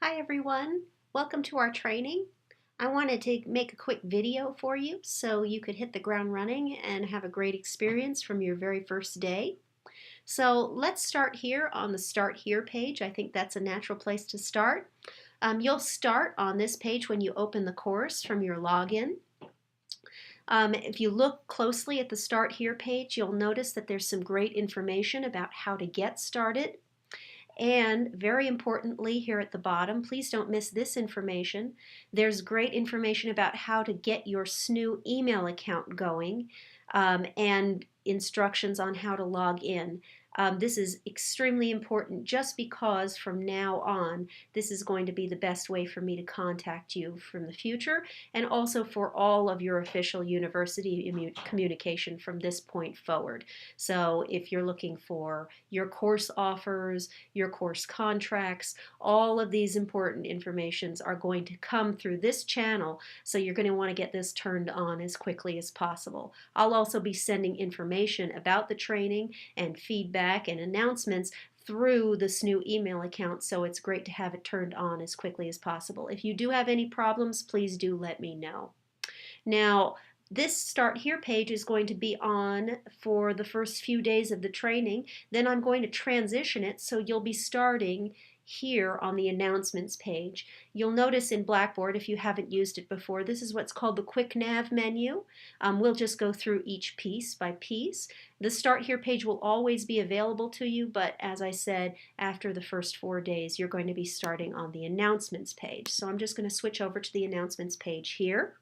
Hi everyone, welcome to our training. I wanted to make a quick video for you so you could hit the ground running and have a great experience from your very first day. So let's start here on the Start Here page. I think that's a natural place to start. You'll start on this page when you open the course from your login. If you look closely at the Start Here page, you'll notice that there's some great information about how to get started. And very importantly, here at the bottom, please don't miss this information. There's great information about how to get your SNU email account going and instructions on how to log in. This is extremely important just because from now on, this is going to be the best way for me to contact you from the future and also for all of your official university communication from this point forward. So if you're looking for your course offers, your course contracts, all of these important informations are going to come through this channel, so you're going to want to get this turned on as quickly as possible. I'll also be sending information about the training and feedback and announcements through the SNU email account, so it's great to have it turned on as quickly as possible. If you do have any problems, please do let me know. Now, this Start Here page is going to be on for the first few days of the training. Then I'm going to transition it so you'll be starting here on the announcements page. You'll notice in Blackboard, if you haven't used it before, this is what's called the Quick Nav menu. We'll just go through each piece by piece. The Start Here page will always be available to you, but as I said, after the first 4 days, you're going to be starting on the announcements page. So I'm just going to switch over to the announcements page here.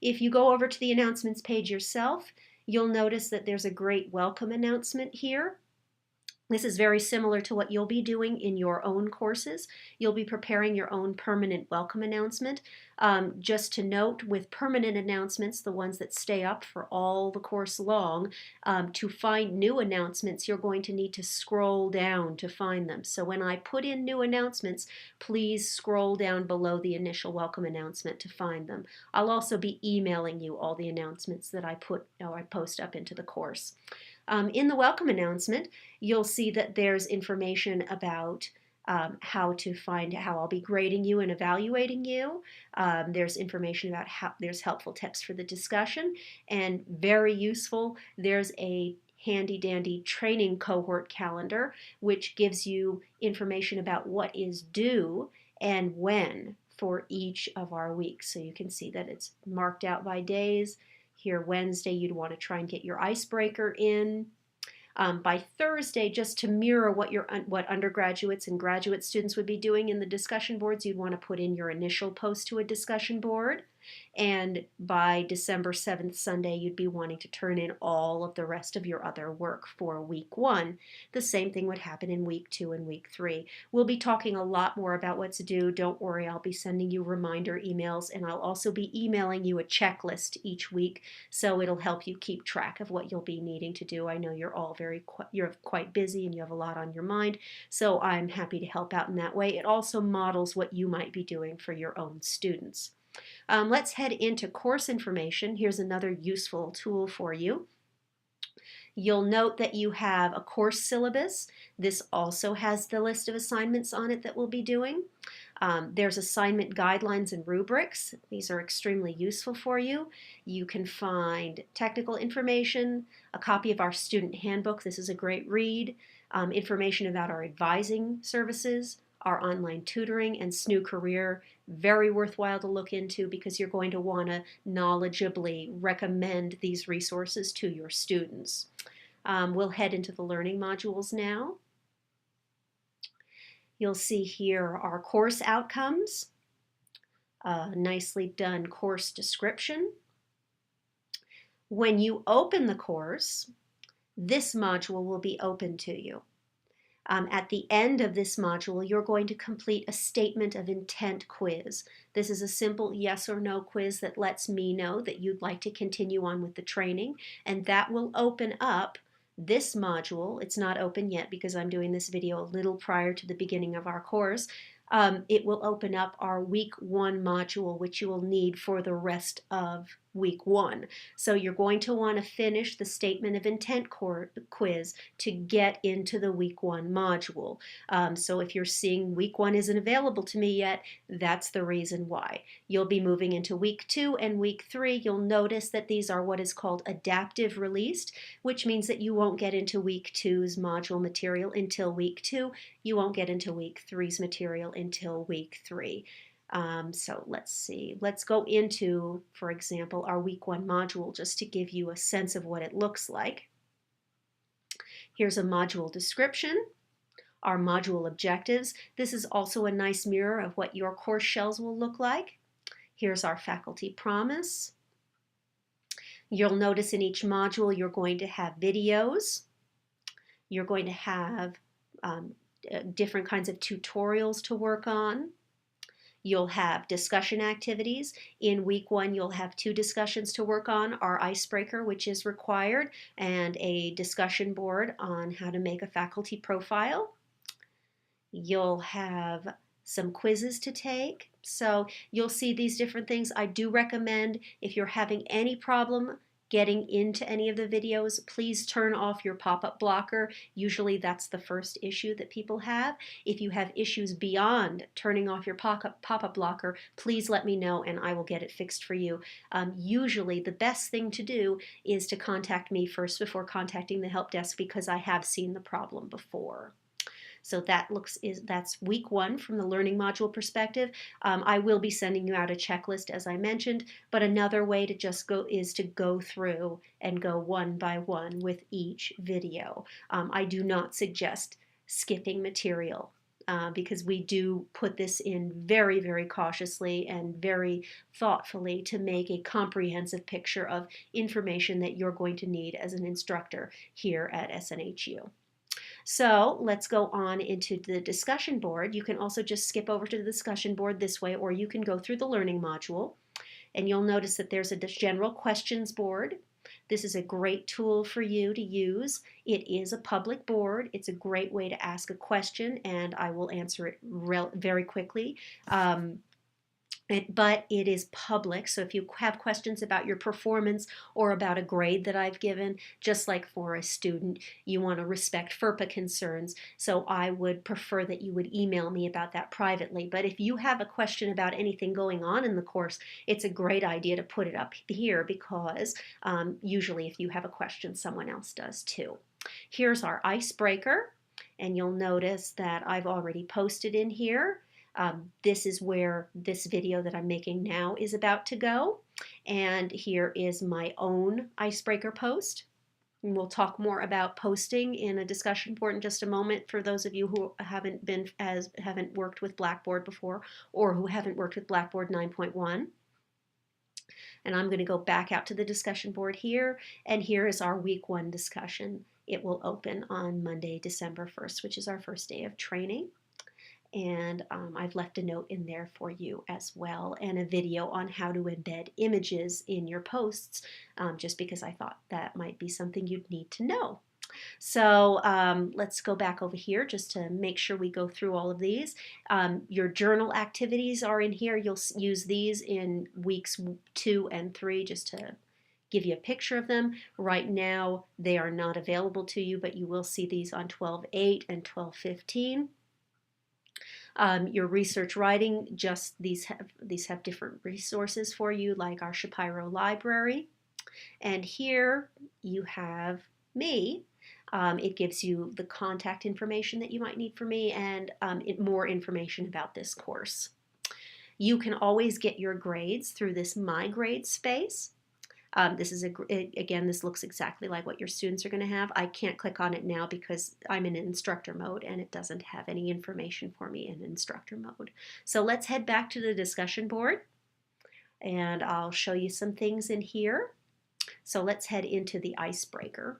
If you go over to the announcements page yourself, you'll notice that there's a great welcome announcement here. This is very similar to what you'll be doing in your own courses. You'll be preparing your own permanent welcome announcement. Just to note, with permanent announcements, the ones that stay up for all the course long, to find new announcements, you're going to need to scroll down to find them. So when I put in new announcements, please scroll down below the initial welcome announcement to find them. I'll also be emailing you all the announcements that I post up into the course. In the welcome announcement, you'll see that there's information about how I'll be grading you and evaluating you. There's information about there's helpful tips for the discussion, and very useful, there's a handy dandy training cohort calendar, which gives you information about what is due and when for each of our weeks. So you can see that it's marked out by days. Here, Wednesday, you'd want to try and get your icebreaker in. By Thursday, just to mirror what undergraduates and graduate students would be doing in the discussion boards, you'd want to put in your initial post to a discussion board. And by December 7th, Sunday, you'd be wanting to turn in all of the rest of your other work for week 1. The same thing would happen in week 2 and week 3. We'll be talking a lot more about what's due. Don't worry, I'll be sending you reminder emails, and I'll also be emailing you a checklist each week, so it'll help you keep track of what you'll be needing to do. I know you're all you're quite busy and you have a lot on your mind, so I'm happy to help out in that way. It also models what you might be doing for your own students. Let's head into course information. Here's another useful tool for you. You'll note that you have a course syllabus. This also has the list of assignments on it that we'll be doing. There's assignment guidelines and rubrics. These are extremely useful for you. You can find technical information, a copy of our student handbook. This is a great read. Information about our advising services, our online tutoring, and SNU Career. Very worthwhile to look into because you're going to want to knowledgeably recommend these resources to your students. We'll head into the learning modules now. You'll see here our course outcomes, a nicely done course description. When you open the course, this module will be open to you. At the end of this module, you're going to complete a statement of intent quiz. This is a simple yes or no quiz that lets me know that you'd like to continue on with the training, and that will open up this module. It's not open yet because I'm doing this video a little prior to the beginning of our course. It will open up our week 1 module, which you will need for the rest of week 1. So you're going to want to finish the statement of intent quiz to get into the week 1 module. So if you're seeing week 1 isn't available to me yet, that's the reason why. You'll be moving into week 2 and week 3. You'll notice that these are what is called adaptive released, which means that you won't get into week 2's module material until week 2. You won't get into week 3's material until week 3. So let's see. Let's go into, for example, our week 1 module just to give you a sense of what it looks like. Here's a module description, our module objectives. This is also a nice mirror of what your course shells will look like. Here's our faculty promise. You'll notice in each module you're going to have videos. You're going to have different kinds of tutorials to work on. You'll have discussion activities. In week 1, you'll have 2 discussions to work on, our icebreaker, which is required, and a discussion board on how to make a faculty profile. You'll have some quizzes to take. So you'll see these different things. I do recommend, if you're having any problem getting into any of the videos, please turn off your pop-up blocker. Usually that's the first issue that people have. If you have issues beyond turning off your pop-up blocker, please let me know and I will get it fixed for you. Usually the best thing to do is to contact me first before contacting the help desk, because I have seen the problem before. So that's week 1 from the learning module perspective. I will be sending you out a checklist, as I mentioned, but another way to just go is to go through and go one by one with each video. I do not suggest skipping material because we do put this in very, very cautiously and very thoughtfully to make a comprehensive picture of information that you're going to need as an instructor here at SNHU. So let's go on into the discussion board. You can also just skip over to the discussion board this way, or you can go through the learning module, and you'll notice that there's a general questions board. This is a great tool for you to use. It is a public board. It's a great way to ask a question, and I will answer it very quickly. But it is public, so if you have questions about your performance or about a grade that I've given, just like for a student, you want to respect FERPA concerns, so I would prefer that you would email me about that privately. But if you have a question about anything going on in the course, it's a great idea to put it up here, because usually if you have a question, someone else does too. Here's our icebreaker, and you'll notice that I've already posted in here. This is where this video that I'm making now is about to go. And here is my own icebreaker post. And we'll talk more about posting in a discussion board in just a moment for those of you who haven't worked with Blackboard before, or who haven't worked with Blackboard 9.1. And I'm going to go back out to the discussion board here, and here is our week 1 discussion. It will open on Monday, December 1st, which is our first day of training. And I've left a note in there for you as well, and a video on how to embed images in your posts, just because I thought that might be something you'd need to know. So let's go back over here just to make sure we go through all of these. Your journal activities are in here. You'll use these in weeks 2 and 3 just to give you a picture of them. Right now they are not available to you, but you will see these on 12.8 and 12.15. Your research writing, these have different resources for you, like our Shapiro library. And here you have me. It gives you the contact information that you might need for me, and more information about this course. You can always get your grades through this My Grades space. Again, this looks exactly like what your students are going to have. I can't click on it now because I'm in instructor mode and it doesn't have any information for me in instructor mode. So let's head back to the discussion board, and I'll show you some things in here. So let's head into the icebreaker.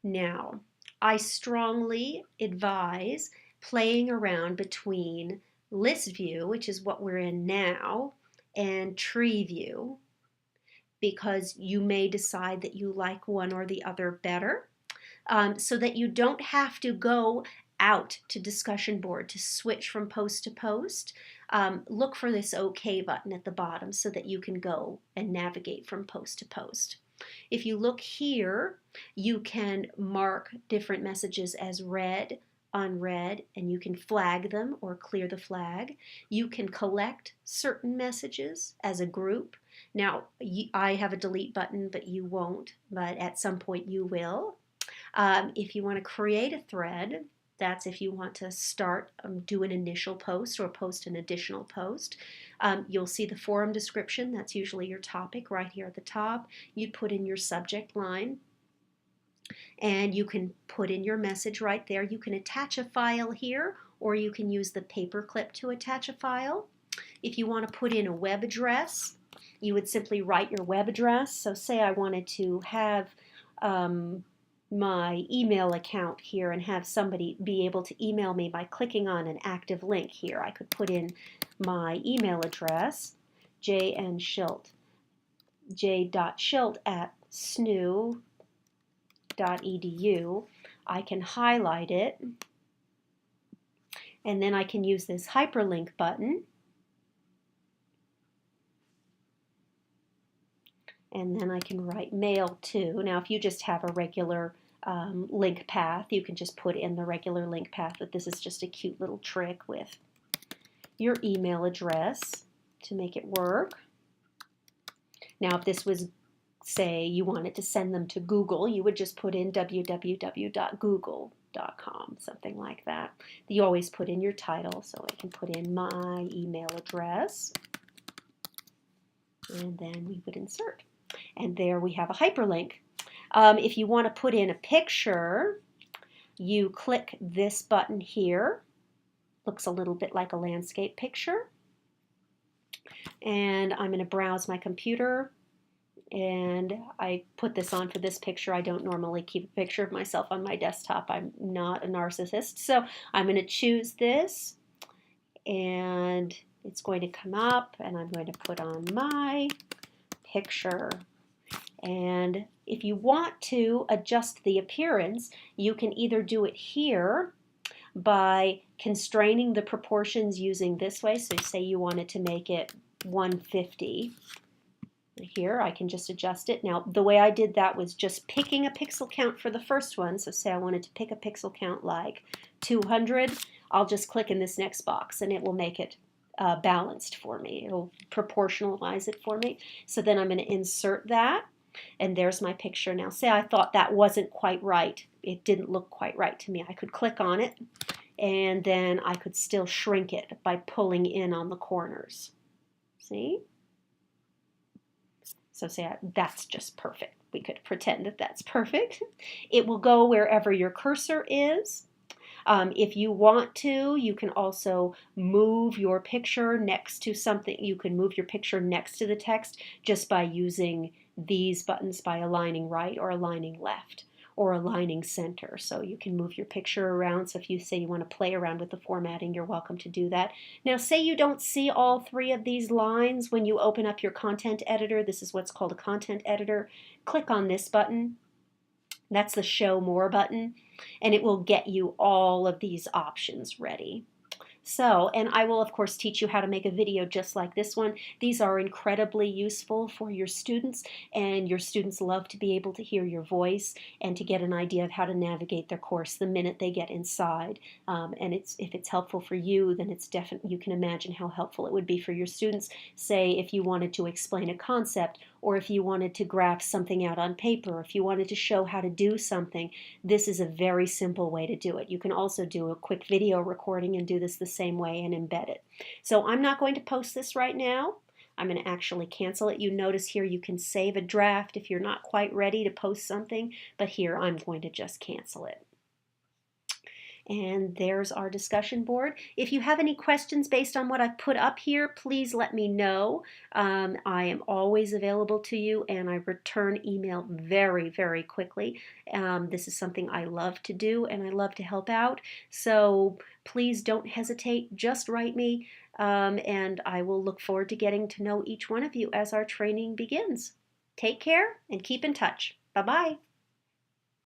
Now, I strongly advise playing around between list view, which is what we're in now, and tree view, because you may decide that you like one or the other better, so that you don't have to go out to discussion board to switch from post to post, look for this OK button at the bottom so that you can go and navigate from post to post. If you look here, you can mark different messages as read, unread, and you can flag them or clear the flag. You can collect certain messages as a group. Now, I have a delete button, but you won't, but at some point you will. If you want to create a thread, that's if you want to start, do an initial post or post an additional post. You'll see the forum description. That's usually your topic right here at the top. You'd put in your subject line, and you can put in your message right there. You can attach a file here, or you can use the paperclip to attach a file. If you want to put in a web address, you would simply write your web address. So say I wanted to have my email account here and have somebody be able to email me by clicking on an active link here. I could put in my email address, j.schilt@snu.edu. I can highlight it, and then I can use this hyperlink button, and then I can write mail to. Now, if you just have a regular link path, you can just put in the regular link path, but this is just a cute little trick with your email address to make it work. Now, if this was, say, you wanted to send them to Google, you would just put in www.google.com, something like that. You always put in your title, so I can put in my email address, and then we would insert. And there we have a hyperlink. If you want to put in a picture, you click this button here. Looks a little bit like a landscape picture. And I'm going to browse my computer, and I put this on for this picture. I don't normally keep a picture of myself on my desktop. I'm not a narcissist. So I'm going to choose this, and it's going to come up, and I'm going to put on my picture. And if you want to adjust the appearance, you can either do it here by constraining the proportions using this way. So say you wanted to make it 150. Here I can just adjust it. Now the way I did that was just picking a pixel count for the first one. So say I wanted to pick a pixel count like 200. I'll just click in this next box and it will make it balanced for me. It'll proportionalize it for me. So then I'm going to insert that. And there's my picture. Now say I thought that wasn't quite right. It didn't look quite right to me. I could click on it, and then I could still shrink it by pulling in on the corners. See? So say that's just perfect. We could pretend that that's perfect. It will go wherever your cursor is. If you want to, you can also move your picture next to something. You can move your picture next to the text just by using these buttons, by aligning right or aligning left or aligning center. So you can move your picture around. So if you say you want to play around with the formatting, you're welcome to do that. Now say you don't see all three of these lines when you open up your content editor. This is what's called a content editor. Click on this button. That's the Show More button, and it will get you all of these options ready. So, and I will of course teach you how to make a video just like this one. These are incredibly useful for your students, and your students love to be able to hear your voice and to get an idea of how to navigate their course the minute they get inside. And if it's helpful for you, then it's definitely, you can imagine how helpful it would be for your students. Say if you wanted to explain a concept, or if you wanted to graph something out on paper, if you wanted to show how to do something, this is a very simple way to do it. You can also do a quick video recording and do this the same way and embed it. So I'm not going to post this right now. I'm going to actually cancel it. You notice here you can save a draft if you're not quite ready to post something, but here I'm going to just cancel it. And there's our discussion board. If you have any questions based on what I've put up here, please let me know. I am always available to you, and I return email very, very quickly. This is something I love to do, and I love to help out. So please don't hesitate. Just write me, and I will look forward to getting to know each one of you as our training begins. Take care and keep in touch. Bye-bye.